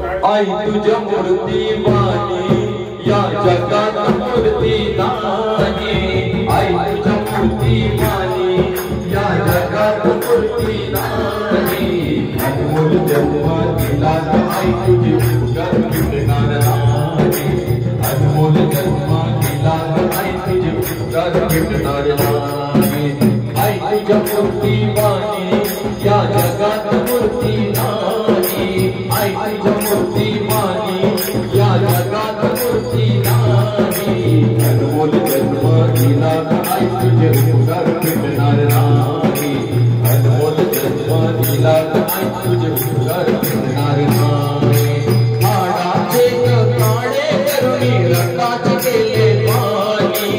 आई तुझ्या मूर्ती वाणी या जगात मूर्ती नाही। आई तुझ्या मूर्ती वाणी या जगात मूर्ती नाही। अनमोल जन्म दिला आई तुझी उदर भेटणार नाही। अनमोल जन्म दिला आई तुझी उदर भेटणार नाही। आई तुझ्या मूर्ती वाणी या जगात मूर्ती नाही। आई तुझ्या मूर्ती वाणी या जगात मूर्ती नाही। अनमोल जन्म दिला आई तुझे उदर भेटणार नाही। अनमोल जन्म दिला आई तुझे उदर भेटणार नाही। हाडाचे काळे करुणी रक्ताचे केले पाणी।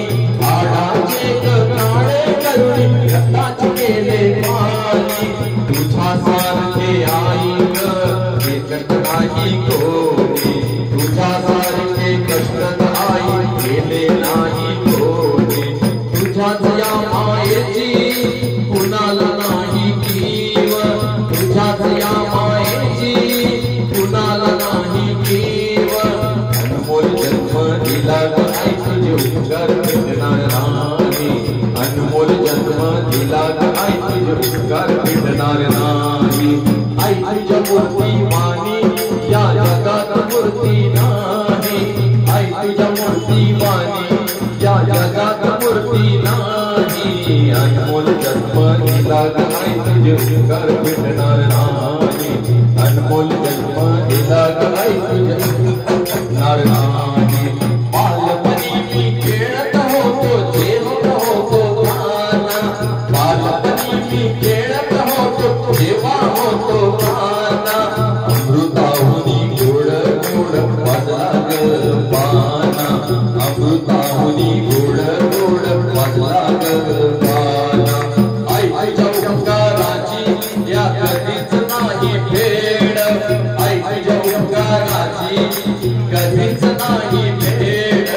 हाडाचे काळे करुणी रक्ताचे केले पाणी। तुझ्यासारखे आई कष्ट नाही कोणी। तुझ्यासारखे कष्ट आई केले नाही कोणी। तुझ्याच या मायेची कुणाला नाही कीव। तुझ्याच या मायेची कुणाला नाही कीव। अनमोल जन्म दिला आई तुझे उदर भेटणार नाही। अनमोल जन्म दिला आई तुझे उदर भेटणार नाही। आई तुझ्या मूर्ती वाणी या जगात मूर्ती नाही। आई तुझ्या मूर्ती वाणी या जगात मूर्ती नाही। अनमोल जन्म दिला आई तुझे उदर भेटणार नाही। अनमोल जन्म दिला आई तुझे भेटणार नाही। बालपणी मी खेळत होतो जेवत होतो गाना। बालपणी मी खेळत होतो जेव्हा होतो गाना। अमृताहुनी गोड गोड वाजला ग पाना। अमृताहुनी गोड गोड वाजला ग पाना। आई तुझ्या उपकाराची या कधीच नाही फेड। आई तुझ्या उपकाराची कधीच नाही फेड।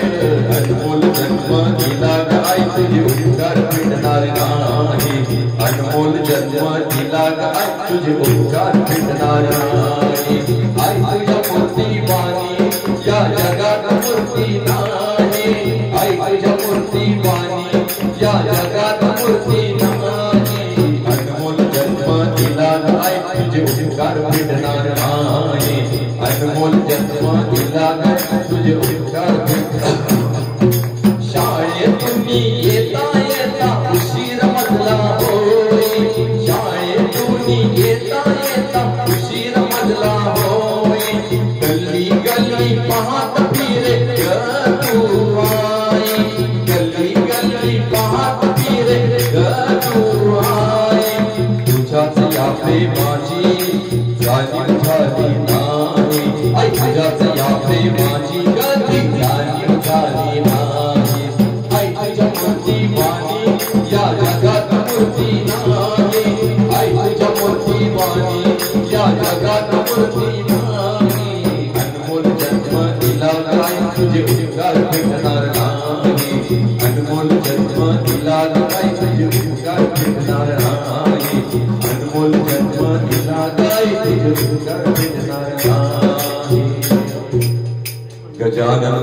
अनमोल जन्म दिला आई तुझे उदर भेटणार नाही। अनमोल जन्म दिला आई तुझे उदर भेटणार नाही। आई तुझ्या मूर्ती वाणी या जगात मूर्ती नाही। आई तुझ्या मूर्ती वाणी या जगात मूर्ती नाही। अनमोल जन्म दिला आई तुझे उदर भेटणार नाही। अनमोल जन्म दिला तुझे उदर भेटणार। शाळेतून येता येता उशीर मधला होय। शाळेतून येता येता उशीर मधला होय। गल्ली गल्ली पाहत फिरे ग तू आई। गल्ली गल्ली पाहत फिरे ग तू आई। तुझ्याच या प्रेमाची जाणीव झाली नाही। आई तुझ्याच या प्रेमाची कधी जाणीव झाली नाही। आई तुझ्या मूर्ती वाणी या जगात मूर्ती नाही। आई तुझ्या मूर्ती वाणी या जगात मूर्ती नाही। अनमोल जन्म दिला आई तुझे उदर भेटणार नाही। अनमोल जन्म दिला आई तुझे उदर भेटणार नाही। अनमोल जन्म दिला आई तुझे उदर भेटणार नाही। गजानन